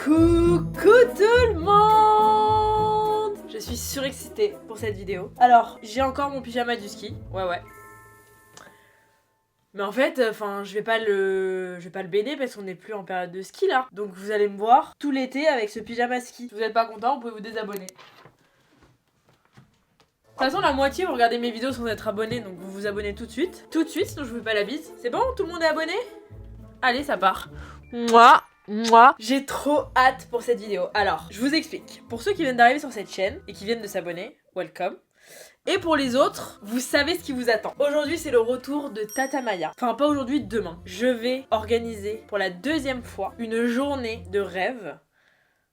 Coucou tout le monde! Je suis surexcitée pour cette vidéo. Alors, j'ai encore mon pyjama du ski. Ouais. Mais en fait, je vais pas le baigner parce qu'on n'est plus en période de ski là. Donc vous allez me voir tout l'été avec ce pyjama ski. Si vous êtes pas content, vous pouvez vous désabonner. De toute façon, la moitié vous regardez mes vidéos sans être abonné, donc vous vous abonnez tout de suite. Tout de suite, sinon je vous fais pas la bise. C'est bon? Tout le monde est abonné? Allez, ça part. Moi, j'ai trop hâte pour cette vidéo. Alors, je vous explique. Pour ceux qui viennent d'arriver sur cette chaîne et qui viennent de s'abonner, welcome. Et pour les autres, vous savez ce qui vous attend. Aujourd'hui, c'est le retour de Tata Maya. Enfin, pas aujourd'hui, demain. Je vais organiser pour la deuxième fois une journée de rêve.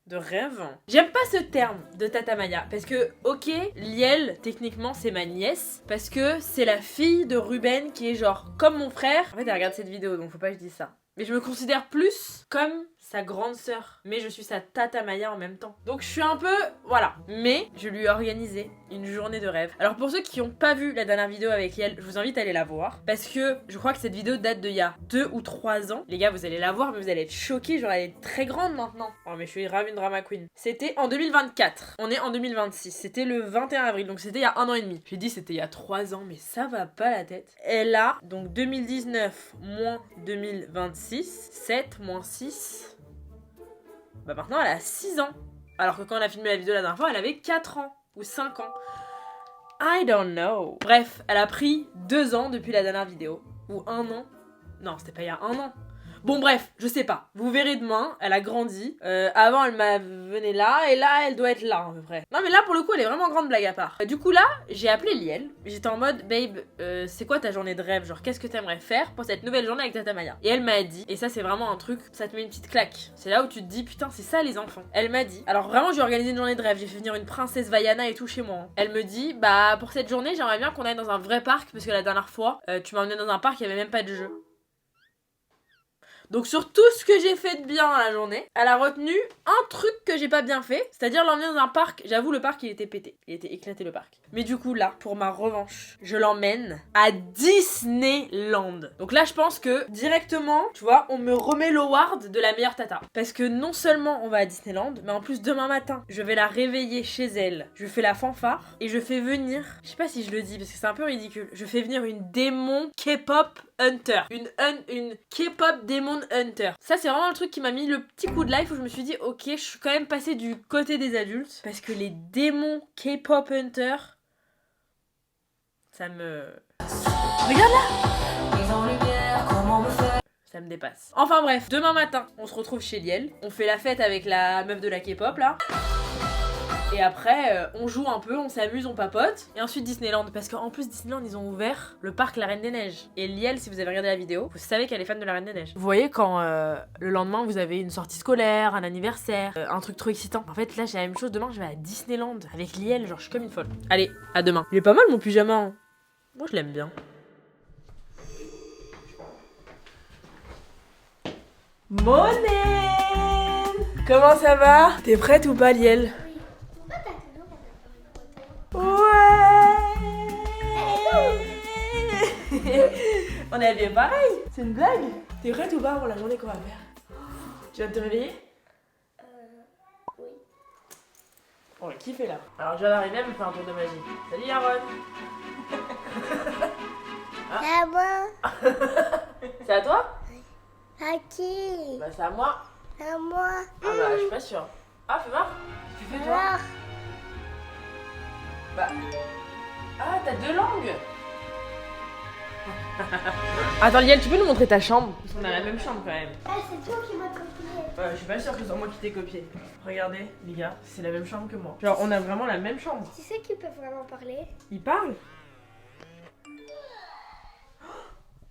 De rêve. J'aime pas ce terme de Tata Maya parce que, ok, Liel, techniquement, c'est ma nièce parce que c'est la fille de Ruben qui est genre comme mon frère. En fait, elle regarde cette vidéo, donc faut pas que je dise ça. Mais je me considère plus comme sa grande sœur. Mais je suis sa Tata Maya en même temps. Donc je suis un peu... Voilà. Mais je lui ai organisé une journée de rêve. Alors pour ceux qui n'ont pas vu la dernière vidéo avec Liel, je vous invite à aller la voir. Parce que je crois que cette vidéo date d'il y a 2 ou 3 ans. Les gars, vous allez la voir, mais vous allez être choqués. Genre, elle est très grande maintenant. Oh, mais je suis grave une drama queen. C'était en 2024. On est en 2026. C'était le 21 avril. Donc c'était il y a 1 an et demi. J'ai dit c'était il y a 3 ans, mais ça va pas la tête. Elle a donc 2019 moins 2026. 7 moins 6... Bah maintenant elle a 6 ans. Alors que quand on a filmé la vidéo la dernière fois, elle avait 4 ans ou 5 ans. I don't know. Bref, elle a pris 2 ans depuis la dernière vidéo. Ou 1 an. Non, c'était pas il y a 1 an. Bon bref, je sais pas. Vous verrez demain, elle a grandi. Avant elle venait là, et là elle doit être là à peu près. Non mais là pour le coup elle est vraiment grande, blague à part. Du coup là, j'ai appelé Liel. J'étais en mode, babe, c'est quoi ta journée de rêve? Genre qu'est-ce que t'aimerais faire pour cette nouvelle journée avec Tata Maya? Et elle m'a dit, et ça c'est vraiment un truc, ça te met une petite claque. C'est là où tu te dis, putain c'est ça les enfants. Elle m'a dit, alors vraiment j'ai organisé une journée de rêve, j'ai fait venir une princesse Vaiana et tout chez moi. Elle me dit, bah pour cette journée j'aimerais bien qu'on aille dans un vrai parc, parce que la dernière fois, tu m'as emmené dans un parc, il y avait même pas de jeu. Donc sur tout ce que j'ai fait de bien à la journée, elle a retenu un truc que j'ai pas bien fait, c'est-à-dire l'emmener dans un parc. J'avoue, le parc il était pété, il était éclaté le parc. Mais du coup là, pour ma revanche, je l'emmène à Disneyland. Donc là je pense que directement, tu vois, on me remet l'award de la meilleure tata. Parce que non seulement on va à Disneyland, mais en plus demain matin, je vais la réveiller chez elle. Je fais la fanfare et je fais venir, je sais pas si je le dis parce que c'est un peu ridicule, je fais venir une démon K-pop hunter. Une K-pop démon hunter. Ça c'est vraiment le truc qui m'a mis le petit coup de life où je me suis dit ok, je suis quand même passée du côté des adultes parce que les démons K-pop hunter, ça me... Regarde là! Ça me dépasse. Enfin bref, demain matin, on se retrouve chez Liel. On fait la fête avec la meuf de la K-pop là. Et après, on joue un peu, on s'amuse, on papote. Et ensuite Disneyland, parce qu'en plus Disneyland, ils ont ouvert le parc La Reine des Neiges. Et Liel, si vous avez regardé la vidéo, vous savez qu'elle est fan de La Reine des Neiges. Vous voyez quand le lendemain, vous avez une sortie scolaire, un anniversaire, un truc trop excitant. En fait, là, j'ai la même chose. Demain, je vais à Disneyland avec Liel, genre je suis comme une folle. Allez, à demain. Il est pas mal mon pyjama, hein. Moi, je l'aime bien. Monnaie! Comment ça va? T'es prête ou pas, Liel? Ouais. On est habillés pareil. C'est une blague? T'es prête ou pas pour la journée qu'on va faire? Tu vas te réveiller? Oui. On va kiffer là. Alors je viens d'arriver, elle me fait un tour de magie. Salut Yaron. C'est à moi. C'est à toi? À qui? Bah c'est à moi. À moi. Ah bah je suis pas sûre. Ah fais voir. Tu fais toi? Alors, Bah... Ah, t'as 2 langues. Attends Liel, tu peux nous montrer ta chambre? Parce qu'on a la même chambre quand même. c'est toi qui m'as copié. Je suis pas sûre que ce soit moi qui t'ai copié. Regardez les gars, c'est la même chambre que moi. Genre on a vraiment la même chambre. Tu sais qu'ils peuvent vraiment parler? Ils parlent?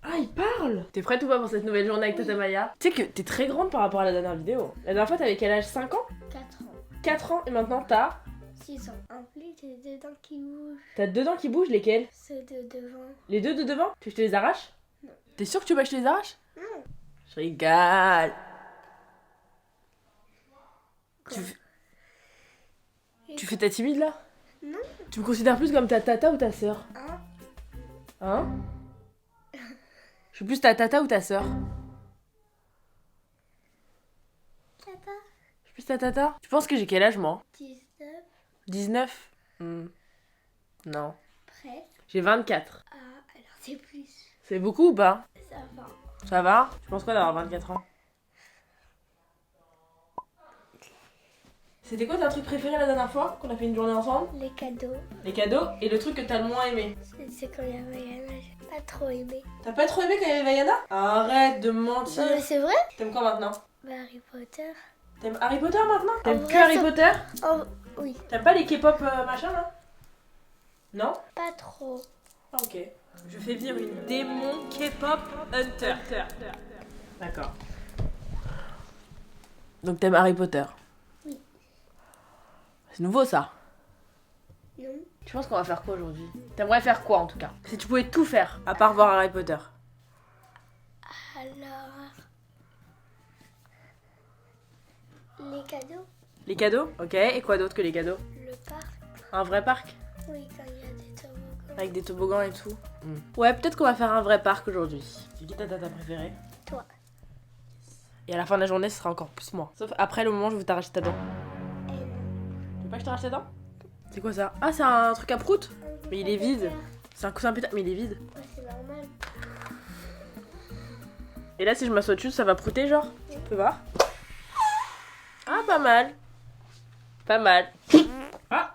Ah, ils parlent! T'es prête ou pas pour cette nouvelle journée avec Tata Maya? Tu sais que t'es très grande par rapport à la dernière vidéo. La dernière fois t'avais quel âge? 5 ans? 4 ans. 4 ans et maintenant t'as... 6 ans. En plus, j'ai 2 dents qui bougent. T'as 2 dents qui bougent, lesquelles? Ceux de devant. Les 2 de devant? Tu veux que je te les arrache? Non. T'es sûr que tu veux que je te les arrache? Non. Je rigole. Tu fais ta timide là? Non. Tu me considères plus comme ta tata ou ta sœur? Hein? Hein? Je suis plus ta tata ou ta sœur? Tata. Je suis Plus ta tata. Tu penses que j'ai quel âge moi? 19. 19. Non. Presque. J'ai 24. Ah, alors c'est plus. C'est beaucoup ou pas? Ça va. Ça va? Tu penses quoi d'avoir 24 ans? C'était quoi ton truc préféré la dernière fois qu'on a fait une journée ensemble? Les cadeaux. Les cadeaux et le truc que t'as le moins aimé. C'est quand il y avait Yana, j'ai pas trop aimé. T'as pas trop aimé quand il y avait Vaiana? Arrête de me mentir. Non mais c'est vrai? T'aimes quoi maintenant? Bah, Harry Potter. T'aimes Harry Potter maintenant? T'aimes vrai, que Harry ça- Potter? Oh, oui. T'aimes pas les K-pop machin là? Non? Pas trop. Ah, ok. Je fais venir une démon K-pop hunter. D'accord. Donc t'aimes Harry Potter? Oui. C'est nouveau ça. Non. Tu penses qu'on va faire quoi aujourd'hui? T'aimerais faire quoi en tout cas? Si tu pouvais tout faire, à part voir Harry Potter. Alors. Les cadeaux. Les cadeaux? Ok. Et quoi d'autre que les cadeaux? Le parc. Un vrai parc? Oui, quand il y a des toboggans. Avec des toboggans et tout. Ouais, peut-être qu'on va faire un vrai parc aujourd'hui. C'est qui ta tata préférée? Toi. Et à la fin de la journée, ce sera encore plus moi. Sauf après le moment où je veux t'arracher ta dent. Et non. Tu veux pas que je t'arrache ta dent? C'est quoi ça? Ah, c'est un truc à prout? Mais il est vide. C'est un coussin putain, mais il est vide. Ouais, c'est normal. Et là, si je m'assois dessus, ça va prouter, genre? Tu peux voir? Ah, pas mal. Pas mal. Ah.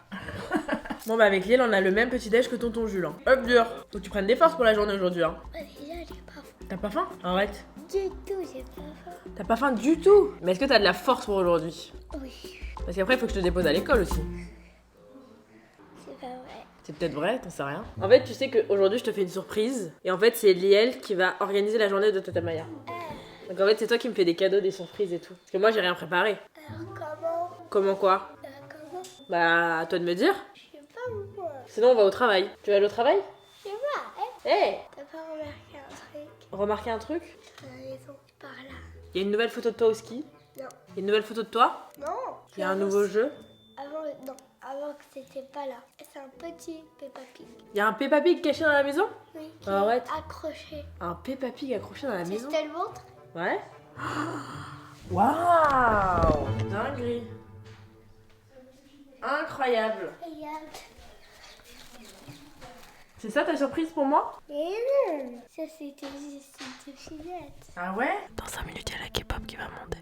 Bon, bah, avec Liel, on a le même petit déj que tonton Jules. Hein. Hop, dur. Faut que tu prennes des forces pour la journée aujourd'hui. Hein. Ouais, déjà, j'ai pas faim. T'as pas faim? Arrête. Du tout, j'ai pas faim. T'as pas faim du tout? Mais est-ce que t'as de la force pour aujourd'hui? Oui. Parce qu'après, il faut que je te dépose à l'école aussi. C'est pas vrai. C'est peut-être vrai, t'en sais rien. En fait, tu sais qu'aujourd'hui, je te fais une surprise. Et en fait, c'est Liel qui va organiser la journée de Tata Maya. Donc en fait, c'est toi qui me fais des cadeaux, des surprises et tout. Parce que moi, j'ai rien préparé. Alors, comment? Comment quoi? Comment? Bah, à toi de me dire. Je sais pas moi. Sinon, on va au travail. Tu vas aller au travail? Je sais pas, hein? Hé, T'as pas remarqué un truc? remarqué un truc? À la maison, par là. Il y a une nouvelle photo de toi au ski. Non. Il y a une nouvelle photo de toi. Non. Il y a un nouveau jeu. Avant que c'était pas là. C'est un petit Peppa Pig. Il y a un Peppa Pig caché dans la maison. Oui. Qui Arrête. est accroché. Un Peppa Pig accroché dans la Si maison. je te le montre? Ouais. Waouh! Dinguerie. Incroyable. Regarde. C'est ça ta surprise pour moi? Et non. Ça c'était juste une devinette. Ah ouais? Dans 5 minutes, il y a la K-pop qui va monter.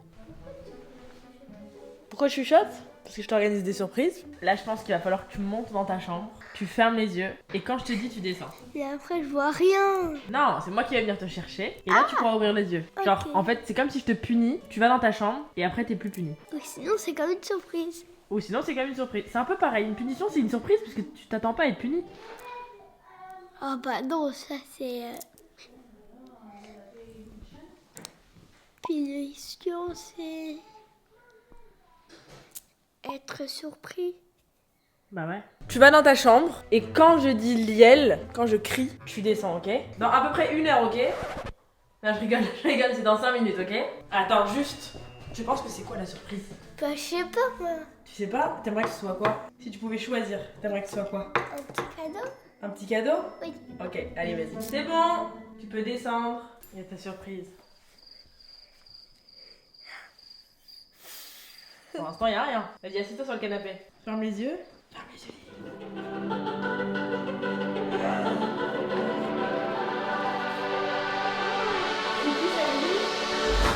Pourquoi je chuchote? Parce que je t'organise des surprises. Là, je pense qu'il va falloir que tu montes dans ta chambre, tu fermes les yeux, et quand je te dis, tu descends. Et après je vois rien. Non, c'est moi qui vais venir te chercher, et là, tu pourras ouvrir les yeux. Genre, Ok. en fait, c'est comme si je te punis, tu vas dans ta chambre, et après, t'es plus puni. Ou sinon c'est comme une surprise. Ou sinon, c'est comme une surprise. C'est un peu pareil, une punition, c'est une surprise, parce que tu t'attends pas à être puni. Ah bah non, ça c'est... Punition, c'est... être surpris. Bah ouais. Tu vas dans ta chambre, et quand je dis Liel, quand je crie, tu descends, ok? Dans à peu près 1 heure, ok? Non, je rigole, c'est dans 5 minutes, ok? Attends, juste. Tu penses que c'est quoi la surprise? Bah je sais pas moi. Tu sais pas? T'aimerais que ce soit quoi? Si tu pouvais choisir, t'aimerais que ce soit quoi? Un petit cadeau? Un petit cadeau? Oui. Ok, allez, vas-y. C'est bon! Tu peux descendre. Il y a ta surprise. Pour l'instant, il n'y a rien. Vas-y, assieds-toi sur le canapé. Ferme les yeux. Ferme les yeux.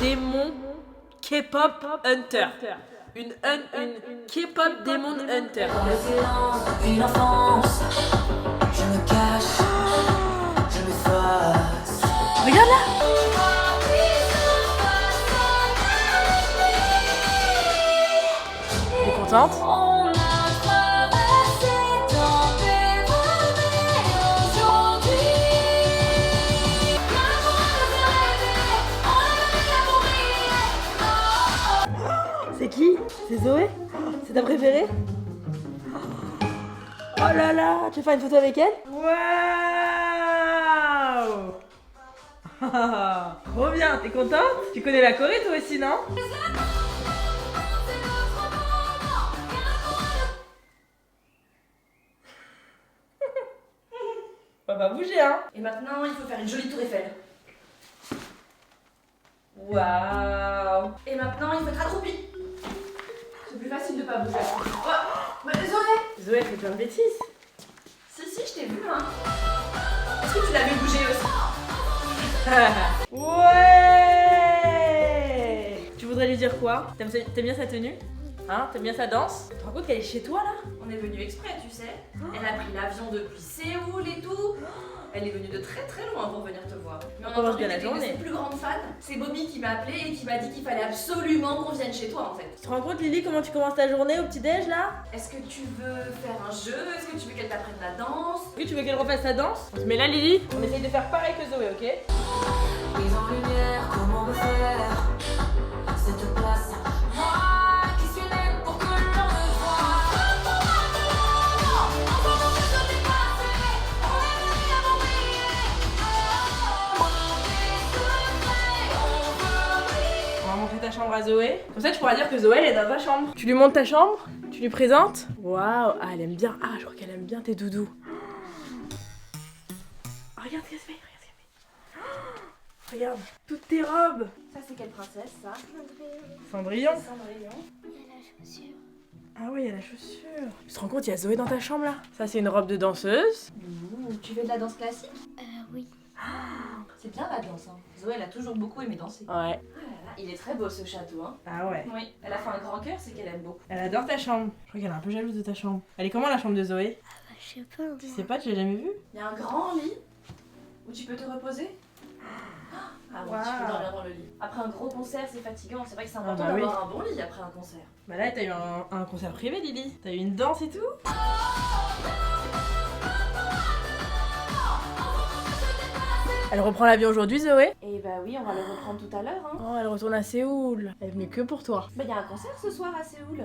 Démon K-pop Hunter. Une K-pop Démon Hunter. Une enfance, je me cache, je m'efface. Regarde là! T'es contente? On a traversé tant d'épreuves aujourd'hui. C'est qui? C'est Zoé? C'est ta préférée? Oh là là! Tu veux faire une photo avec elle? Waouh! Trop bien! T'es contente? Tu connais la Corée toi aussi, non? On va bouger, hein? Et maintenant, il faut faire une jolie tour Eiffel. Waouh! Et maintenant, il faut être accroupi. impossible de pas bouger. Oh, mais Zoé! Zoé, elle fait plein de bêtises. Si, je t'ai vu, hein. Est-ce que tu l'as vu bouger aussi? Ouais. Tu voudrais lui dire quoi? T'aimes bien sa tenue? Hein? T'aimes bien sa danse? Tu te rends compte qu'elle est chez toi là? On est venu exprès, tu sais. Elle a pris l'avion depuis Séoul et tout. Elle est venue de très très loin pour venir te voir. Mais On commence bien la de journée. ses plus grandes fans. C'est Bobby qui m'a appelé et qui m'a dit qu'il fallait absolument qu'on vienne chez toi en fait. Tu te rends compte Lily comment tu commences ta journée au petit-déj là? Est-ce que tu veux faire un jeu? Est-ce que tu veux qu'elle t'apprenne la danse? Oui, tu veux qu'elle refasse sa danse? On se met là Lily, on essaye de faire pareil que Zoé, ok? Mise en lumière, comment me faire cette place? Moi qui suis née pour que l'on me voie. On va montrer ta chambre à Zoé. Comme ça tu pourras dire que Zoé elle est dans ta chambre. Tu lui montres ta chambre? Tu lui présentes? Waouh, ah elle aime bien. Ah je crois qu'elle aime bien tes doudous. Oh, regarde ce qu'elle fait, regarde ce qu'elle fait. Oh, regarde, toutes tes robes. Ça c'est quelle princesse ça? Cendrillon. Cendrillon. Il y a la chaussure. Ah ouais, il y a la chaussure. Tu te rends compte, il y a Zoé dans ta chambre là? Ça c'est une robe de danseuse. Ouh, tu veux de la danse classique? Oui. C'est bien la danse, hein. Zoé elle a toujours beaucoup aimé danser. Ouais. Il est très beau ce château, hein. Ah ouais. Oui, elle a fait un grand cœur, c'est qu'elle aime beaucoup. Elle adore ta chambre. Je crois qu'elle est un peu jalouse de ta chambre. Elle est comment la chambre de Zoé? Bah, je sais pas. Tu sais pas, tu l'as jamais vue? Il y a un grand lit où tu peux te reposer. Ah bon, tu Waouh. peux dormir dans le lit. Après un gros concert, c'est fatigant. C'est vrai que c'est Ah important bah oui. d'avoir un bon lit après un concert. Bah là, t'as eu un concert privé, Lily. T'as eu une danse et tout. Elle reprend l'avion aujourd'hui, Zoé? Et bah oui, on va le reprendre tout à l'heure, hein. Oh, elle retourne à Séoul. Elle est venue que pour toi. Bah il y a un concert ce soir à Séoul.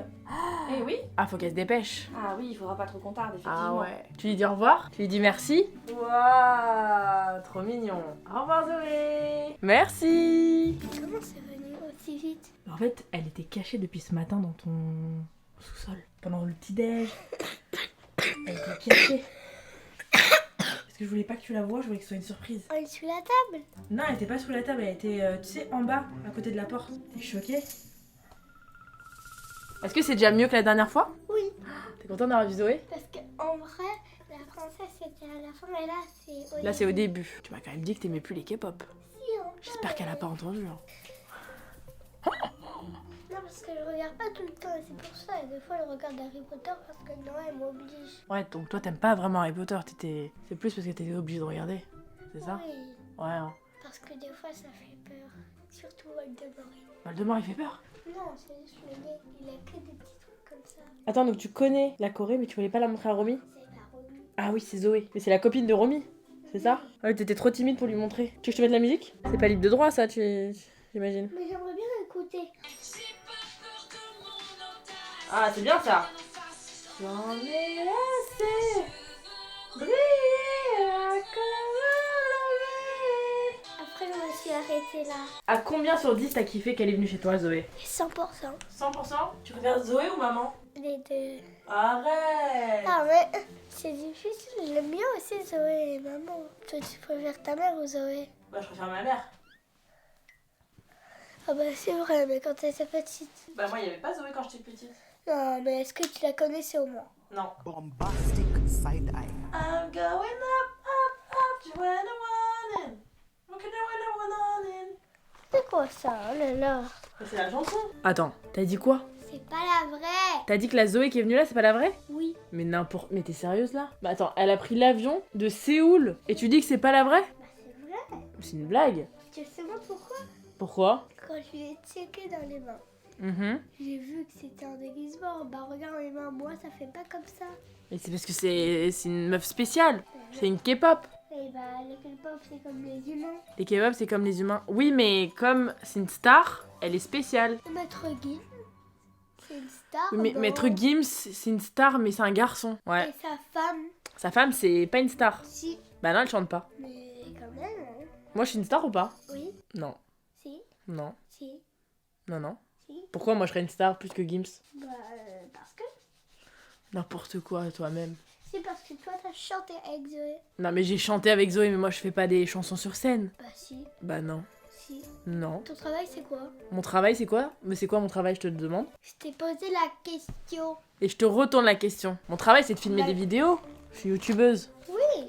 Eh oui. Ah, faut qu'elle se dépêche. Ah oui, il faudra pas trop qu'on tarde, Ah effectivement. ouais. Tu lui dis au revoir? Tu lui dis merci? Waouh, trop mignon. Au revoir, Zoé. Merci. Comment c'est venu aussi vite? En fait, elle était cachée depuis ce matin dans ton sous-sol. Pendant le petit-déj. Elle était cachée. Parce que je voulais pas que tu la vois, je voulais que ce soit une surprise. On est sous la table. Non, elle était pas sous la table, elle était, tu sais, en bas, à côté de la porte. T'es choquée? Est-ce que c'est déjà mieux que la dernière fois? Oui. T'es contente d'avoir vu Zoé? Parce qu'en vrai, la princesse c'était à la fin, mais là c'est au Là, c'est au début. Tu m'as quand même dit que t'aimais plus les K-pop. début, hein. J'espère qu'elle a pas entendu. Hein. Non, parce que je regarde pas tout le temps et c'est pour ça. Et des fois, je regarde Harry Potter parce que non, elle m'oblige. Ouais, donc toi, t'aimes pas vraiment Harry Potter. C'est plus parce que t'étais obligée de regarder. C'est ça? Oui, Ouais. Hein. parce que des fois, ça fait peur. Surtout Voldemort. Voldemort, il fait peur. Non, c'est juste le nez. Il a que des petits trucs comme ça. Attends, donc tu connais la Corée, mais tu voulais pas la montrer à Romy? C'est pas Romy. Ah oui, c'est Zoé. Mais c'est la copine de Romy. C'est ça? Ah oui, t'étais trop timide pour lui montrer. Tu veux que je te mette la musique? C'est pas libre de droit, ça, j'imagine. Mais j'aimerais bien l'écouter. Ah, c'est bien ça. J'en ai assez briller comme Après, je me suis arrêtée là. À combien sur 10 t'as kiffé qu'elle est venue chez toi, Zoé? 100%. 100%? Tu préfères Zoé ou maman? Les deux. Arrête! Ah, mais c'est difficile. J'aime bien aussi Zoé et maman. Toi, tu préfères ta mère ou Zoé? Bah, je préfère ma mère. Ah, bah, c'est vrai, mais quand elle était petite. Bah, moi, il y avait pas Zoé quand j'étais petite. Non, mais est-ce que tu la connaissais au moins? Non. Bombastic side eye. I'm going up, up, up to where I want it. Look at where I want it. C'est quoi ça? Oh là là. C'est la chanson. Attends, t'as dit quoi? C'est pas la vraie. T'as dit que la Zoé qui est venue là, c'est pas la vraie? Oui. Mais n'importe. Mais t'es sérieuse là? Bah attends, elle a pris l'avion de Séoul et tu dis que c'est pas la vraie? Bah, c'est vrai. C'est une blague. Tu sais moi pourquoi? Pourquoi? Quand je lui ai checké dans les mains, Mhm. j'ai vu que c'était un déguisement. Bah, regarde mes mains, moi, ça fait pas comme ça. Et c'est parce que c'est une meuf spéciale. C'est une K-pop. Et bah, les K-pop, c'est comme les humains. Les K-pop, c'est comme les humains. Oui, mais comme c'est une star, elle est spéciale. Maître Guy, c'est une star. Oui, mais bon. Maître Gims, c'est une star, mais c'est un garçon. Ouais. Et sa femme, Sa femme, c'est pas une star. si. Bah non, elle chante pas. Mais quand même, hein. Moi, je suis une star ou pas? Oui, Non. si, Non. si, Non, non. si. Pourquoi moi je serais une star plus que Gims? Bah, parce que. N'importe quoi, toi-même. C'est parce que toi, t'as chanté avec Zoé. Non, mais j'ai chanté avec Zoé, mais moi je fais pas des chansons sur scène. Bah, si, Bah non. Si. Non. Ton travail, c'est quoi? Mon travail, c'est quoi? Mais c'est quoi mon travail, je te le demande? Je t'ai posé la question. Et je te retourne la question. Mon travail, c'est de filmer des vidéos. Je suis youtubeuse. Oui.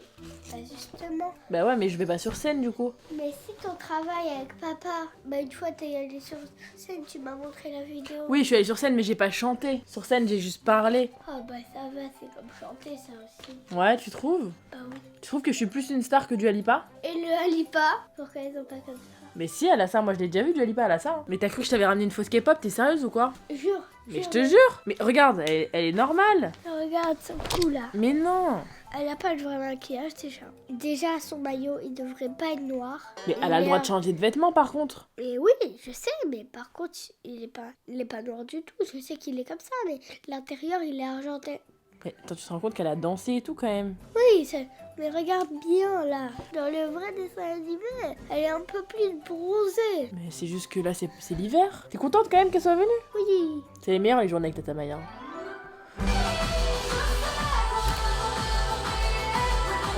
Bah justement. Bah ouais, mais je vais pas sur scène du coup. Mais si ton travail avec papa, bah une fois t'es allé sur scène, tu m'as montré la vidéo. Oui, je suis allée sur scène, mais j'ai pas chanté. Sur scène, j'ai juste parlé. Oh bah ça va, c'est comme chanter ça aussi. Ouais, tu trouves? Bah oui. Tu trouves que je suis plus une star que du Alipa? Et le Alipa, pourquoi ils ont pas comme ça? Mais si, elle a ça, moi je l'ai déjà vu du Alipa, elle a ça. Hein. Mais t'as cru que je t'avais ramené une fausse K-pop, t'es sérieuse ou quoi? Jure. Mais je te jure. Mais regarde, elle est normale. Regarde son cou là. Mais non. Elle a pas le vrai maquillage déjà. Déjà son maillot il devrait pas être noir. Mais elle a le droit de changer de vêtements par contre. Et oui, je sais, mais par contre il est pas noir du tout. Je sais qu'il est comme ça, mais l'intérieur il est argenté. Mais attends, tu te rends compte qu'elle a dansé et tout quand même. Oui, mais regarde bien là. Dans le vrai dessin animé, elle est un peu plus bronzée. Mais c'est juste que là c'est l'hiver. T'es contente quand même qu'elle soit venue? Oui. C'est les meilleures les journées avec Tata Maya.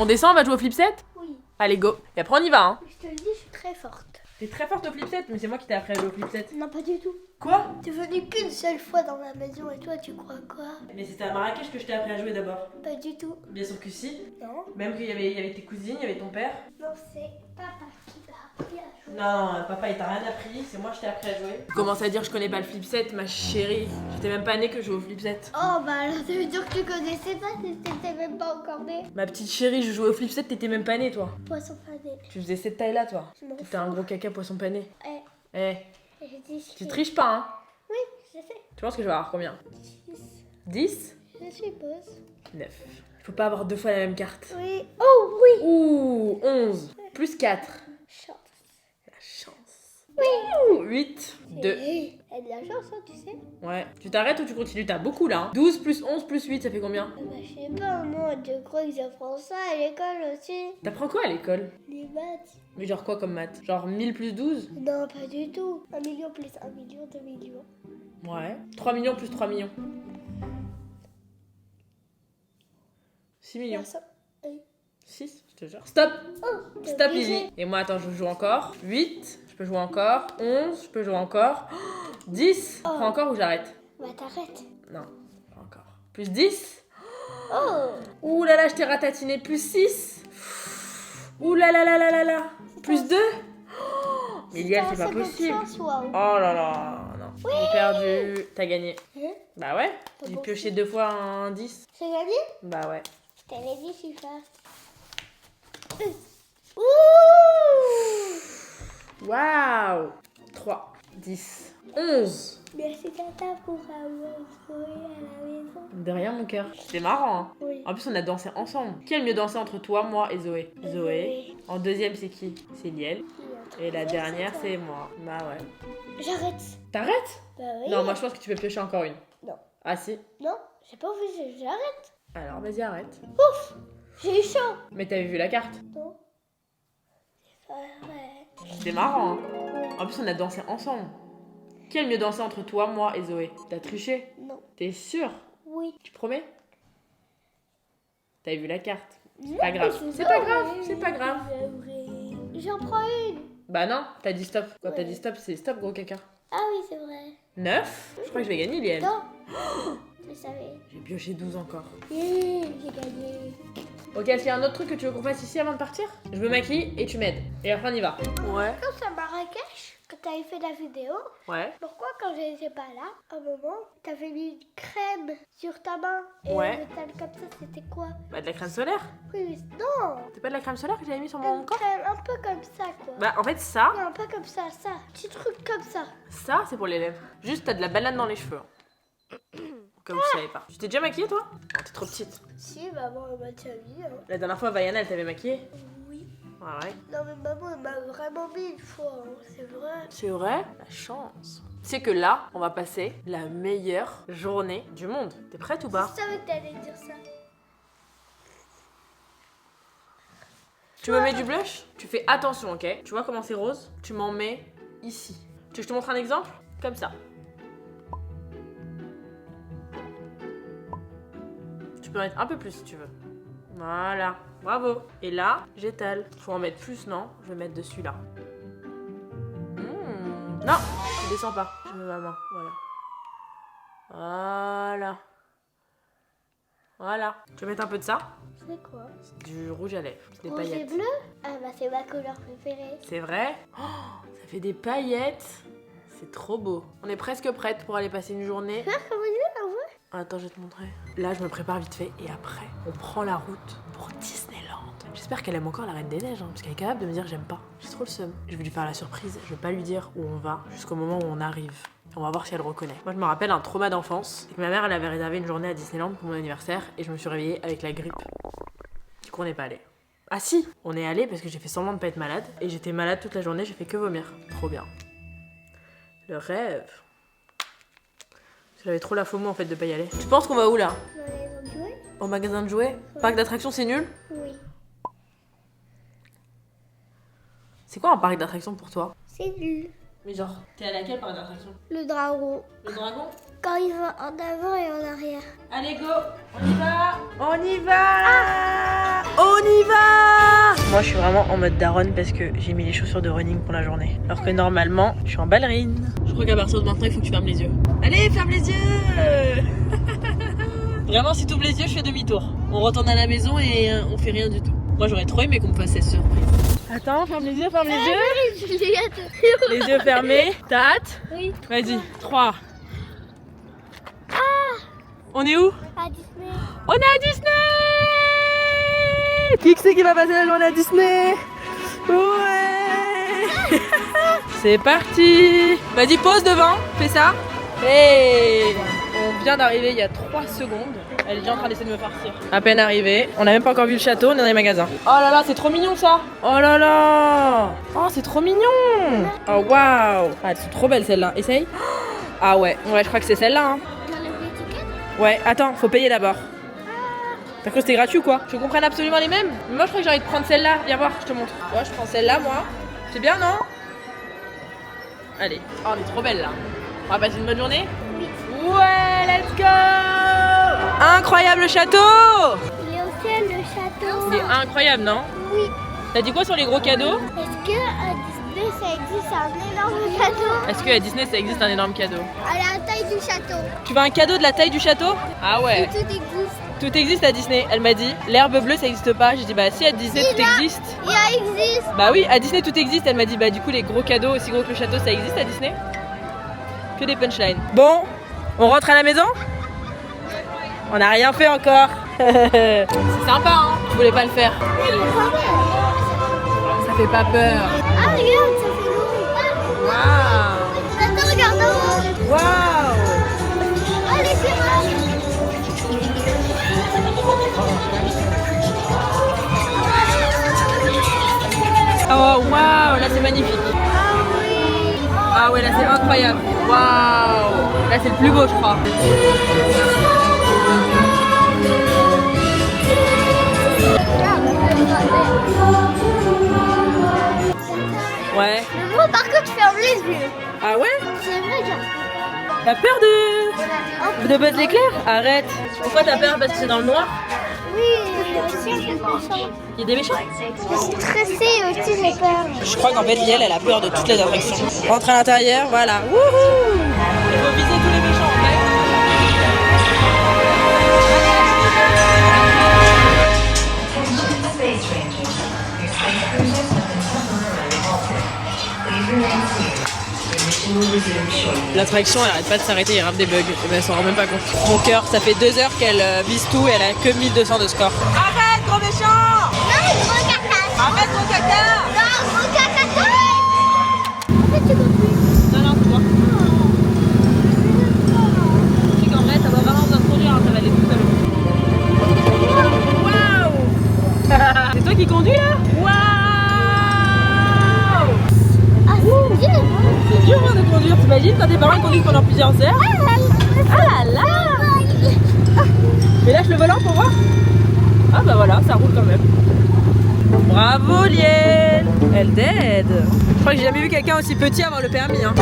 On descend, on va jouer au flip set? Oui. Allez go. Et après on y va hein. Je te le dis, je suis très forte. T'es très forte au flip set, mais c'est moi qui t'ai appris à jouer au flip set. Non, pas du tout. Quoi? T'es venue qu'une seule fois dans ma maison et toi tu crois quoi? Mais c'était à Marrakech que je t'ai appris à jouer d'abord. Pas du tout. Bien sûr que si. Non. Même qu'il y avait tes cousines, il y avait ton père. Non, c'est papa qui t'a appris à jouer. Non, papa il t'a rien appris, c'est moi je t'ai appris à jouer. Commence à dire je connais pas le flip set, ma chérie. J'étais même pas née que je jouais au flip set. Oh bah alors ça veut dire que tu connaissais pas, t'étais même pas encore né. Ma petite chérie, je jouais au flip set, t'étais même pas née toi. Poisson fané. Tu faisais cette taille là toi. Je m'en T'étais un gros caca poisson pané. Eh, Eh, j'ai dit tu triches pas hein. Oui, je sais. Tu penses que je vais avoir combien? 10? Je suppose. 9. Il faut pas avoir deux fois la même carte. Oui. Oh oui. Ouh, 11. Plus 4. Chance. La chance. Oui. 8. 2. Elle a de la chance, hein, tu sais. Ouais. Tu t'arrêtes ou tu continues? T'as beaucoup là. Hein. 12 plus 11 plus 8, ça fait combien? Bah je sais pas, moi je crois qu'ils apprennent ça à l'école aussi. T'apprends quoi à l'école? Les maths. Mais genre quoi comme maths? Genre 1000 plus 12? Non, pas du tout. 1 million plus 1 million, 2 millions. Ouais. 3 millions plus 3 millions. 6 millions. Personne. 6, je te jure. Stop! Oh, t'es Stop, obligé. Lily. Et moi, attends, je joue encore. 8, je peux jouer encore. 11, je peux jouer encore. 10, je prends encore ou j'arrête? Bah t'arrêtes. Non, pas encore. Plus 10. Oh. Ouh là là, je t'ai ratatiné. Plus 6. Ouh là là là là là là. Plus 2. Mais Liel, c'est pas possible. Oh là là, non. J'ai perdu. T'as gagné. Hein? Bah ouais. Pas J'ai bon. pioché 2 fois un 10. J'ai gagné? Bah ouais. Je t'avais dit, Chifa. Ouh. Waouh. 3, 10, 11. Merci Tata pour avoir joué à la maison. De rien, mon cœur. C'était marrant, hein. Oui. En plus, on a dansé ensemble. Qui a le mieux dansé entre toi, moi et Zoé? Zoé. En deuxième, c'est qui? C'est Liel. Et la dernière, c'est moi. Bah ouais. J'arrête. T'arrêtes? Bah oui. Non, moi je pense que tu peux piocher encore une. Non. Ah si? Non, j'ai pas envie, j'arrête. Alors vas-y, arrête. Ouf. J'ai eu chaud. Mais t'avais vu la carte? Non. C'est pas vrai. C'était marrant, hein. Oui. En plus, on a dansé ensemble. Qui a le mieux dansé entre toi, moi et Zoé? T'as triché? Non. T'es sûr? Oui. Tu promets? T'avais vu la carte? C'est pas grave. C'est pas grave, c'est pas grave. J'en prends une. Bah non, t'as dit stop. Quand t'as Ouais. dit stop, c'est stop, gros caca. Ah oui, c'est vrai. 9? Je crois que je vais gagner, Liel. Non. Je savais. J'ai pioché 12 encore. Yeah, j'ai gagné. Ok, est-ce qu'il y a un autre truc que tu veux qu'on fasse ici avant de partir? Je me maquille et tu m'aides. Et après on y va. Ouais. Quand c'est à Marrakech, quand t'avais fait la vidéo, Ouais. pourquoi quand j'étais pas là, à un moment, t'avais mis une crème sur ta main et Ouais. un métal comme ça, c'était quoi? Bah de la crème solaire. Oui, mais non. C'est pas de la crème solaire que j'avais mis sur mon Une corps? crème un peu comme ça, quoi. Bah en fait ça, Non, pas comme ça, ça. Petit truc comme ça. c'est pour les lèvres. Juste t'as de la banane dans les cheveux. Comme tu savais pas. Tu t'es déjà maquillée toi? Non, t'es trop petite. Si, maman, elle m'a déjà mis. Hein. La dernière fois Vaiana elle t'avait maquillée? Oui. Ouais. Non, mais maman, elle m'a vraiment mis une fois, hein. C'est vrai. C'est vrai? La chance. C'est que là, on va passer la meilleure journée du monde. T'es prête ou pas? Je savais que t'allais dire ça. Tu me mets du blush? Tu fais attention, ok? Tu vois comment c'est rose? Tu m'en mets ici. Tu veux que je te montre un exemple? Comme ça. Tu peux en mettre un peu plus si tu veux. Voilà. Bravo. Et là, j'étale. Faut en mettre plus, non? Je vais mettre dessus là. Non, je descends pas. Je mets ma main, voilà. Voilà. Voilà. Tu veux mettre un peu de ça? C'est quoi? C'est du rouge à lèvres, c'est des Rouge et paillettes. bleu? Ah bah c'est ma couleur préférée. C'est vrai? Oh, ça fait des paillettes. C'est trop beau. On est presque prête pour aller passer une journée. Ah, comment dire, en vrai? Attends, je vais te montrer. Là, je me prépare vite fait et après, on prend la route pour Disneyland. J'espère qu'elle aime encore la Reine des Neiges, hein, parce qu'elle est capable de me dire j'aime pas. J'ai trop le seum. Je vais lui faire la surprise. Je vais pas lui dire où on va jusqu'au moment où on arrive. On va voir si elle reconnaît. Moi, je me rappelle un trauma d'enfance. C'est que ma mère, elle avait réservé une journée à Disneyland pour mon anniversaire et je me suis réveillée avec la grippe. Du coup, on n'est pas allé. Ah si, on est allé parce que j'ai fait semblant de pas être malade et j'étais malade toute la journée. J'ai fait que vomir. Trop bien. Le rêve. J'avais trop la FOMO en fait de pas y aller. Tu penses qu'on va où là? Dans les jouets? Au magasin de jouets? Parc d'attractions, c'est nul? Oui. C'est quoi un parc d'attractions pour toi? C'est nul. Mais genre, t'es à laquelle parc d'attractions? Le dragon. Le dragon? Quand il va en avant et en arrière. Allez go, on y va. On y va. On y va. Moi je suis vraiment en mode daronne parce que j'ai mis les chaussures de running pour la journée. Alors que normalement, je suis en ballerine. Je crois qu'à partir de maintenant, il faut que tu fermes les yeux. Allez, ferme les yeux. Vraiment, si tu ouvres les yeux, je fais demi-tour. On retourne à la maison et on fait rien du tout. Moi j'aurais trop aimé qu'on me fasse cette surprise. Attends, ferme les yeux, ferme les yeux. Les yeux fermés. T'as hâte? Oui. Vas-y, 3. On est où? À Disney. On est à Disney! Qui c'est qui va passer la journée à Disney? Ouais! C'est parti! Vas-y, pose devant, fais ça. Hey! On vient d'arriver il y a 3 secondes. Elle est déjà en train d'essayer de me farcir. À peine arrivée. On n'a même pas encore vu le château, on est dans les magasins. Oh là là, c'est trop mignon ça! Oh là là! Oh, c'est trop mignon! Oh waouh! Ah, elles sont trop belles celles-là. Essaye. Ah ouais, ouais, je crois que c'est celle-là. Hein. Ouais, attends, faut payer d'abord. T'as cru que c'était gratuit ou quoi? Tu comprends absolument les mêmes? Moi je crois que j'ai envie de prendre celle-là. Viens voir, je te montre. Ouais, je prends celle-là moi. C'est bien, non? Allez. Oh, elle est trop belle là. On va passer une bonne journée? Oui. Ouais, let's go! Incroyable château! Il est au ciel, le château. Il est incroyable, non? Oui. T'as dit quoi sur les gros cadeaux? Est-ce que à Disney ça existe un énorme château? Est-ce qu'à Disney ça existe un énorme cadeau? À la taille du château. Tu veux un cadeau de la taille du château? Ah ouais. Tout existe. Tout existe à Disney. Elle m'a dit, l'herbe bleue ça existe pas. J'ai dit bah si à Disney tout existe. Il existe. Bah oui, à Disney tout existe. Elle m'a dit bah du coup les gros cadeaux aussi gros que le château ça existe à Disney. Que des punchlines. Bon, on rentre à la maison? On n'a rien fait encore. C'est sympa hein. Je voulais pas le faire. Ça fait pas peur. Ah regarde, ça fait lourd. Waouh. Attends, regarde en haut. Waouh. Oh les pirates. Oh waouh, là c'est magnifique. Ah ouais, là c'est incroyable. Waouh. Là c'est le plus beau je crois. Ouais. Mais moi par contre je ferme les yeux. Ah ouais? C'est vrai, genre. T'as peur de Buzz l'éclair? Arrête. Pourquoi t'as peur? Parce que c'est dans le noir? Oui, il y a aussi un peu de méchant. Il y a des méchants? Je suis stressée aussi, j'ai peur. Je crois qu'en fait Liel elle a peur de toutes les attractions. Rentre à l'intérieur, voilà. Wouhou! Il faut viser tous les méchants, ok? L'attraction elle arrête pas de s'arrêter, il rame des bugs, mais elle s'en rend même pas compte. Mon cœur, ça fait 2 heures qu'elle vise tout et elle a que 1200 de score. Arrête gros méchant! Non, gros caca. Arrête gros caca! Non, gros caca. En fait, tu conduis. Non, non, c'est toi. Tu sais qu'en vrai, t'as pas vraiment besoin de conduire, hein, ça va aller tout seul. Waouh! C'est toi qui conduis là? Waouh! Ah, c'est dur, hein. C'est dur hein, de conduire, t'imagines quand tes parents conduisent pendant plusieurs heures? Ah là là! Mais lâche le volant pour voir. Ah bah voilà, ça roule quand même. Bravo Liel! Elle t'aide. Je crois que j'ai jamais vu quelqu'un aussi petit avoir le permis. Hein.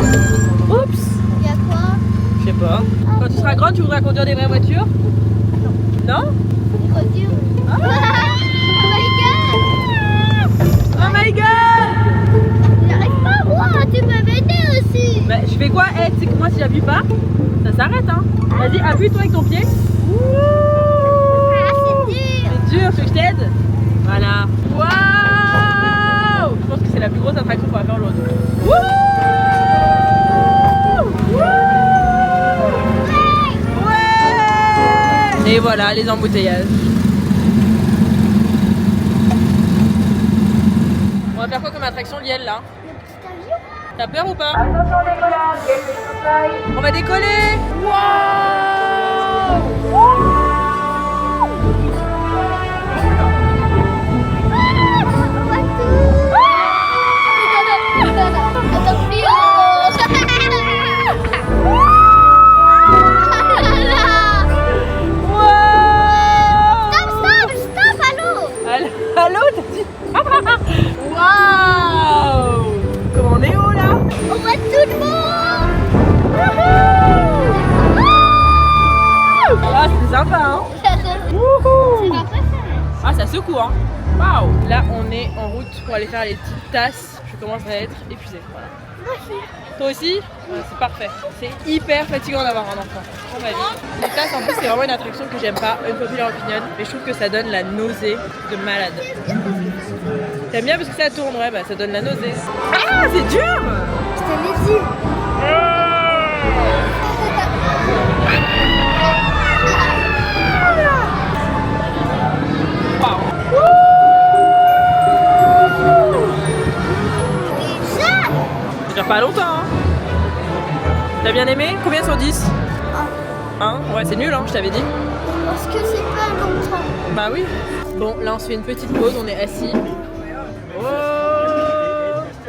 Oups! Il y a quoi? Je sais pas. Quand tu seras grande, tu voudras conduire des vraies voitures? Non? Trop dur. Ah. Oh my god! Oh my god! J'arrive pas à voir, tu peux m'aider aussi. aussi. Bah, je fais quoi? Eh, tu sais que moi, si j'appuie pas, ça s'arrête, hein. Vas-y, appuie-toi avec ton pied. Ah, c'est dur. C'est dur, tu veux que je t'aide? Voilà. Waouh! Je pense que c'est la plus grosse attraction qu'on va faire aujourd'hui. Ouais! Et voilà, les embouteillages. On va faire quoi comme attraction, Liel, là? T'as peur ou pas? On va décoller! Waouh! Allô, t'as dit? Waouh! Comment on est haut là? On voit tout le monde. Ah, c'est sympa, hein? Wouhou! Ah, ça secoue, hein? Waouh! Là, on est en route pour aller faire les petites tasses. Je commence à être épuisée. Voilà. Toi aussi? Ouais, c'est parfait. C'est hyper fatigant d'avoir un enfant. On va vite. Les tasses, en plus, c'est vraiment une attraction que j'aime pas, une populaire opinion, mais je trouve que ça donne la nausée de malade. T'aimes bien parce que ça tourne, ouais, bah ça donne la nausée. Ah, c'est dur! Je te l'ai dit. Waouh! Ça dure pas longtemps, hein? T'as bien aimé? Combien sur 10? 1. Ouais, c'est nul, hein, je t'avais dit. Parce que c'est pas longtemps. Bah oui. Bon, là on se fait une petite pause, on est assis. Oh!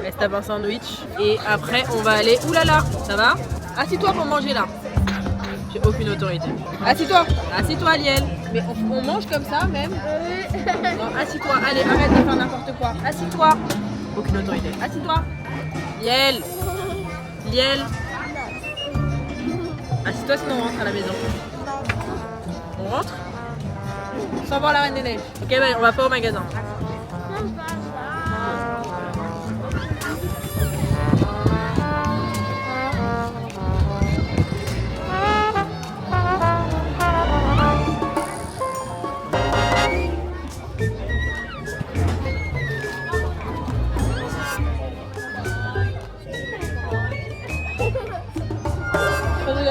Elle se tape un sandwich. Et après on va aller... Ouh là là, ça va? Assis-toi pour manger là. J'ai aucune autorité. Assis-toi! Assis-toi, Liel. Mais on mange comme ça même? Non, assis-toi. Allez, arrête de faire n'importe quoi. Assis-toi. Aucune autorité. Assis-toi. Liel. Liel. Assis-toi sinon on rentre à la maison. On rentre? Sans voir la Reine des Neiges. Ok, bah, on va pas au magasin.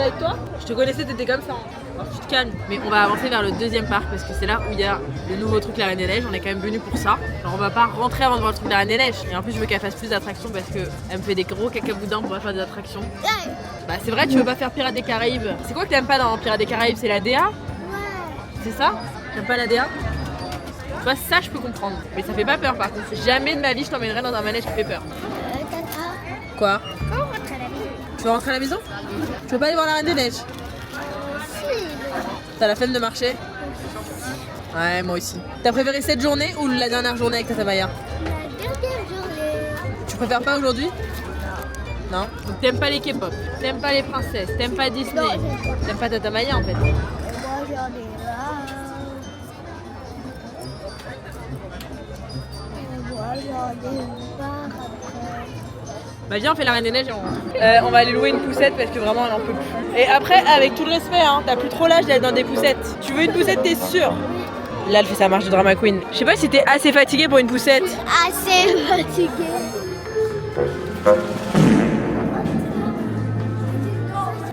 Avec toi? Je te connaissais, t'étais comme ça. Hein. Alors tu te calmes. Mais on va avancer vers le deuxième parc parce que c'est là où il y a le nouveau truc La Reine des Neiges. On est quand même venu pour ça. Alors on va pas rentrer avant de voir le truc La Reine des Neiges. Et en plus je veux qu'elle fasse plus d'attractions parce qu'elle me fait des gros cacaboudins pour faire des attractions. Bah c'est vrai, tu veux pas faire Pirates des Caraïbes. C'est quoi que t'aimes pas dans Pirates des Caraïbes? C'est la DA? C'est ça? T'aimes pas la DA? Tu vois, ça je peux comprendre. Mais ça fait pas peur par contre. Jamais de ma vie je t'emmènerai dans un manège qui fait peur. Quoi? Comment on rentre à la maison? Tu veux rentrer à la maison? Tu veux pas aller voir la Reine des Neiges? T'as la flemme de marcher? Ouais, moi aussi. T'as préféré cette journée ou la dernière journée avec Tata Maya? La dernière journée. Tu préfères pas aujourd'hui? Non. Donc t'aimes pas les K-pop, t'aimes pas les princesses, t'aimes pas Disney, Non, j'aime pas. t'aimes pas Tata Maya en fait. Moi j'en ai marre. Moi j'en ai marre après. Bah viens, on fait la Reine des Neiges et on rentre. On va aller louer une poussette parce que vraiment elle en peut plus. Et après, avec tout le respect, hein, t'as plus trop l'âge d'être dans des poussettes. Tu veux une poussette, t'es sûr? Là, elle fait sa marche de drama queen. Je sais pas si t'es assez fatiguée pour une poussette. Assez fatiguée.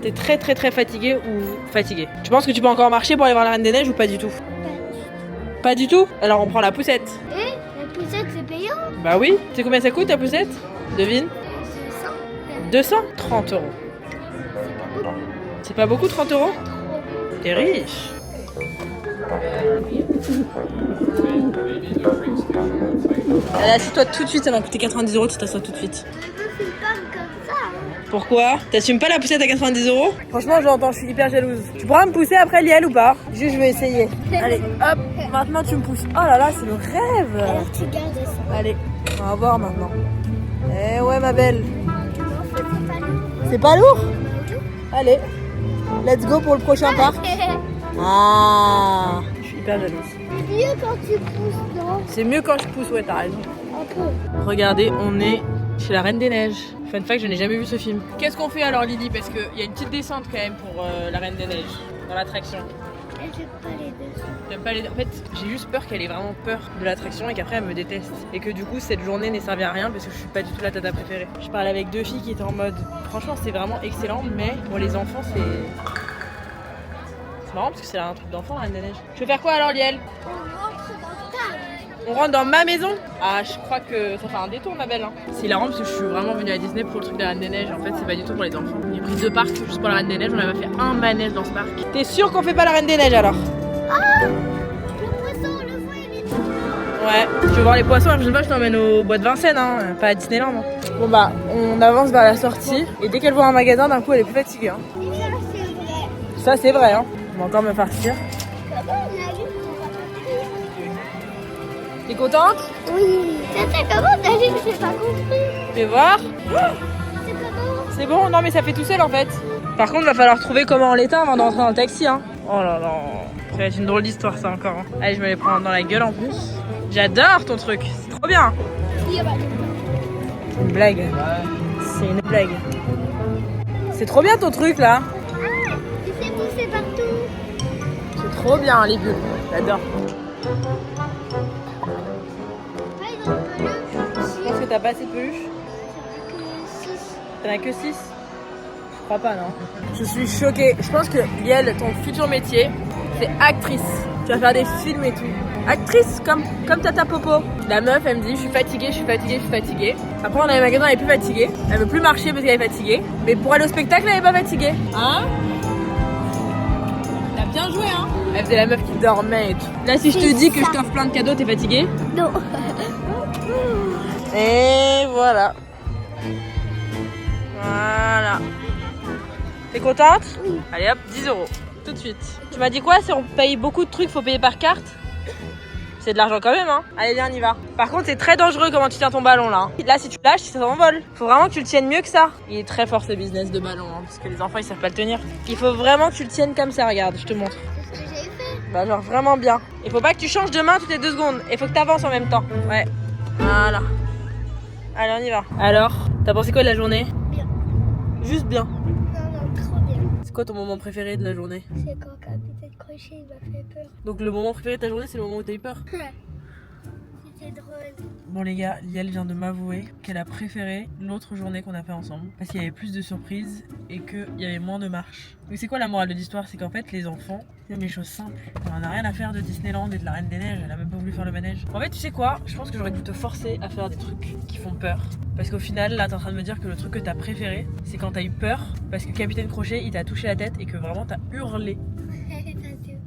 T'es très très très fatiguée ou fatiguée? Tu penses que tu peux encore marcher pour aller voir la Reine des Neiges ou pas du tout? Pas du tout? Alors on prend la poussette. Et la poussette c'est payant? Bah oui. Tu sais combien ça coûte ta poussette? Devine. 200? 30 €. C'est pas beaucoup 30 €? T'es riche. Allez, assis-toi tout de suite, ça va coûter 90 €, tu t'assois tout de suite. Je me fais pas comme ça. Pourquoi? T'assumes pas la poussette à 90 €? Franchement, j'entends, je suis hyper jalouse. Tu pourras me pousser après Liel ou pas? Juste, je vais essayer. Allez, hop, maintenant tu me pousses. Oh là là, c'est le rêve. Alors tu gardes ça. Allez, on va voir maintenant. Eh ouais, ma belle. Non, C'est pas lourd? Allez, let's go pour le prochain parc. Ah, je suis hyper jalouse. C'est mieux quand tu pousses, non? C'est mieux quand je pousse, ouais, t'as raison. Un peu. Regardez, on est chez la Reine des Neiges. Fun fact, je n'ai jamais vu ce film. Qu'est-ce qu'on fait alors Lily? Parce qu'il y a une petite descente quand même pour la Reine des Neiges, dans l'attraction. J'aime pas les deux. J'aime pas les... En fait, j'ai juste peur qu'elle ait vraiment peur de l'attraction et qu'après elle me déteste. Et que du coup, cette journée n'ait servi à rien parce que je suis pas du tout la tata préférée. Je parlais avec 2 filles qui étaient en mode... Franchement, c'est vraiment excellent, mais pour les enfants, c'est... C'est marrant parce que c'est un truc d'enfant, la Reine des Neiges. Je vais faire quoi alors, Liel? On rentre dans ma maison? Ah, je crois que ça fait un détour, ma belle. Hein. C'est hilarant parce que je suis vraiment venue à Disney pour le truc de la Reine des Neiges. En fait, c'est pas du tout pour les enfants. J'ai pris 2 parcs juste pour la Reine des Neiges. On avait fait un manège dans ce parc. T'es sûr qu'on fait pas la Reine des Neiges alors? Le poisson, le foie, il est tout blanc. Ouais, tu veux voir les poissons? La prochaine fois, je t'emmène au bois de Vincennes, hein, pas à Disneyland. Hein. Bon bah, on avance vers la sortie. Et dès qu'elle voit un magasin, d'un coup, elle est plus fatiguée. Hein. Et ça, c'est vrai. Ça, c'est vrai. Hein. On va encore me farcir. Comment on a lu qu'on va pas pris? T'es contente? Oui. Tata, comment on a lu que j'ai pas compris? Fais voir. C'est comment? C'est bon? Non, mais ça fait tout seul en fait. Par contre, va falloir trouver comment on l'éteint avant d'entrer dans le taxi. Hein. Oh là là. Ça va être une drôle d'histoire, ça encore. Hein. Allez, je me les prends dans la gueule en plus. J'adore ton truc. C'est trop bien. Il y a pas de C'est une blague. C'est une blague. C'est trop bien ton truc là. Il s'est poussé partout. C'est trop bien les bulles. J'adore. Ah, ils ont le peluche. Je pense que t'as pas assez de peluche. T'en as que 6? Je crois pas, non. Je suis choquée. Je pense que Liel, ton futur métier, c'est actrice. Tu vas faire des films et tout. Actrice, comme Tata Popo. La meuf, elle me dit, je suis fatiguée, je suis fatiguée, je suis fatiguée. Après, on a le magasin, elle est plus fatiguée. Elle veut plus marcher parce qu'elle est fatiguée. Mais pour aller au spectacle, elle est pas fatiguée. Hein? T'as bien joué, hein? Elle faisait la meuf qui dormait et tout. Là, si je te dis que je t'offre plein de cadeaux, t'es fatiguée? Non. Et voilà. Voilà. T'es contente? Oui. Allez hop, 10 €. Tout de suite. Tu m'as dit quoi? Si on paye beaucoup de trucs, faut payer par carte? C'est de l'argent quand même, hein. Allez, viens, on y va. Par contre, c'est très dangereux comment tu tiens ton ballon, là. Là, si tu lâches, ça s'envole. Faut vraiment que tu le tiennes mieux que ça. Il est très fort, ce business de ballon, hein, parce que les enfants, ils savent pas le tenir. Il faut vraiment que tu le tiennes comme ça, regarde, je te montre. C'est ce que j'ai fait. Bah, genre vraiment bien. Il faut pas que tu changes de main toutes les 2 secondes. Il faut que t'avances en même temps. Ouais. Voilà. Allez, on y va. Alors, t'as pensé quoi de la journée? Bien. Juste bien. Non, trop bien. C'est quoi ton moment préféré de la journée? C'est quand Capitaine Crochet il m'a fait peur. Donc le moment préféré de ta journée, c'est le moment où t'as eu peur? C'était drôle. Bon les gars, Liel vient de m'avouer qu'elle a préféré l'autre journée qu'on a fait ensemble parce qu'il y avait plus de surprises et qu'il y avait moins de marches. Donc c'est quoi la morale de l'histoire? C'est qu'en fait les enfants, ils aiment les choses simples. On n'a rien à faire de Disneyland et de la Reine des Neiges, elle a même pas voulu faire le manège. En fait tu sais quoi? Je pense que j'aurais dû te forcer à faire des trucs qui font peur. Parce qu'au final là t'es en train de me dire que le truc que t'as préféré, c'est quand t'as eu peur parce que Capitaine Crochet il t'a touché la tête et que vraiment t'as hurlé.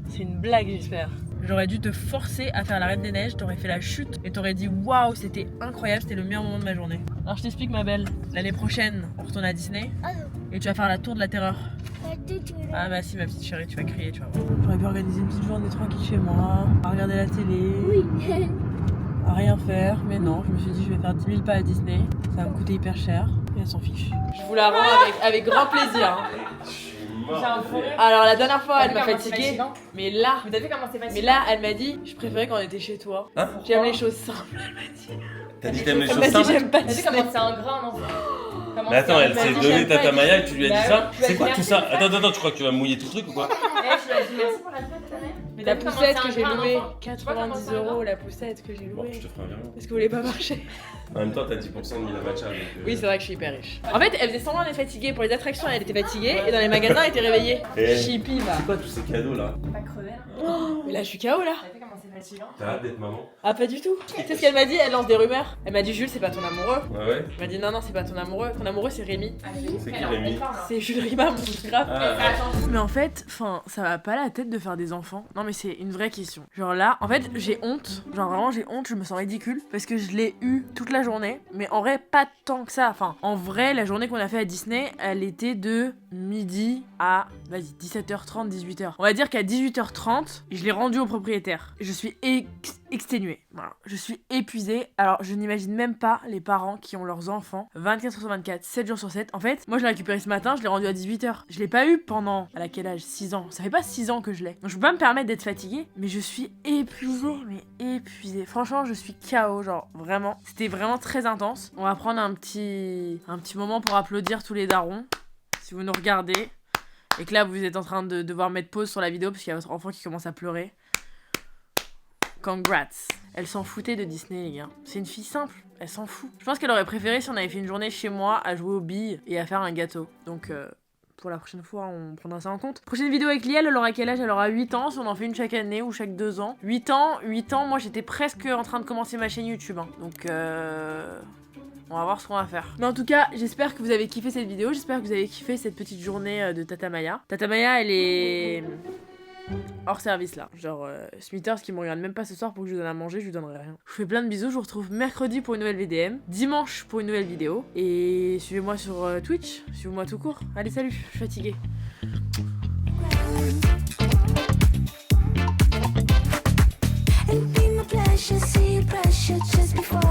C'est une blague j'espère. J'aurais dû te forcer à faire la Reine des Neiges, t'aurais fait la chute et t'aurais dit waouh, c'était incroyable, c'était le meilleur moment de ma journée. Alors je t'explique ma belle, l'année prochaine on retourne à Disney Ah non. et tu vas faire la tour de la terreur. Pas du tout. Ah bah si ma petite chérie, tu vas crier, tu vas voir. J'aurais pu organiser une petite journée tranquille chez moi, à regarder la télé, Oui. à rien faire, mais non, je me suis dit je vais faire 10 000 pas à Disney, ça va me coûter hyper cher et elle s'en fiche. Je vous la rends avec grand plaisir. Hein. Alors la dernière fois elle m'a fatiguée, mais là, Vous avez vu comment c'est facile? mais là elle m'a dit je préférais quand on était chez toi. Hein? J'aime les choses simples, elle m'a dit. T'as dit que t'aimes les Elle choses m'a dit simples? j'aime pas T'as vu Disney. comment c'est ingrat, non? Comment Mais attends, elle m'a s'est dit, donné j'aime pas Tata les- Maya et tu lui as dit Bah ça? oui, tu lui as C'est dit quoi tout merci, ça? c'est Attends, tu crois que tu vas mouiller tout le truc ou quoi? Je lui ai dit merci pour la fête, ta mère. Mais T'as la vu comment poussette c'est que j'ai ingrat, un louée, enfant? Tu vois comment 90 c'est ingrat? € la poussette que j'ai Bon, louée. je te ferai un virement. Parce que vous voulez pas marcher. En même temps, t'as 10% de Mila Matcha. Donc, Oui, c'est vrai que je suis hyper riche. En fait, elle faisait semblant d'être fatiguée. Pour les attractions, elle était fatiguée. Et dans les magasins, elle était réveillée. Eh. Chippy, va. C'est quoi tous ces cadeaux là? Pas crevé, là. Mais là, je suis KO là. T'as vu comment c'est fatigant? T'as hâte d'être maman? Ah, pas du tout. Tu sais ce qu'elle m'a dit? Elle lance des rumeurs. Elle m'a dit Jules, c'est pas ton amoureux. Ouais, ouais. Elle m'a dit non, non, c'est pas ton amoureux. Ton amoureux, c'est Rémi. C'est qui Rémi? C'est Jules Riba, mon photographe. Ah, Mais en fait, ça va pas la tête de faire des enfants. Non mais c'est une vraie question. Genre là, en fait, j'ai honte. Genre vraiment, j'ai honte, je me sens ridicule. Parce que je l'ai eu toute la journée. Mais en vrai, pas tant que ça. Enfin, en vrai, la journée qu'on a fait à Disney, elle était de midi à, vas-y, 17h30, 18h. On va dire qu'à 18h30, je l'ai rendu au propriétaire. Je suis exténuée. Voilà, je suis épuisée. Alors, je n'imagine même pas les parents qui ont leurs enfants 24 sur 24, 7 jours sur 7. En fait, moi je l'ai récupéré ce matin, je l'ai rendu à 18h. Je l'ai pas eu pendant, à quel âge? 6 ans. Ça fait pas 6 ans que je l'ai. Donc je peux pas me permettre d'être fatiguée, mais je suis épuisée, mais épuisée. Franchement, je suis KO, genre vraiment. C'était vraiment très intense. On va prendre un petit moment pour applaudir tous les darons. Si vous nous regardez et que là vous êtes en train de devoir mettre pause sur la vidéo parce qu'il y a votre enfant qui commence à pleurer. Congrats. Elle s'en foutait de Disney, les gars. C'est une fille simple, elle s'en fout. Je pense qu'elle aurait préféré si on avait fait une journée chez moi à jouer aux billes et à faire un gâteau. Donc pour la prochaine fois, on prendra ça en compte. Prochaine vidéo avec Liel, elle aura quel âge? Elle aura 8 ans, si on en fait une chaque année ou chaque 2 ans. 8 ans, moi j'étais presque en train de commencer ma chaîne YouTube. Hein. Donc on va voir ce qu'on va faire. Mais en tout cas, j'espère que vous avez kiffé cette vidéo. J'espère que vous avez kiffé cette petite journée de Tata Maya. Tata Maya, elle est hors service là. Genre, Smithers qui me regarde même pas ce soir pour que je lui donne à manger, je lui donnerai rien. Je vous fais plein de bisous. Je vous retrouve mercredi pour une nouvelle VDM. Dimanche pour une nouvelle vidéo. Et suivez-moi sur Twitch. Suivez-moi tout court. Allez, salut, je suis fatiguée. It'd be my pleasure, see pressure just before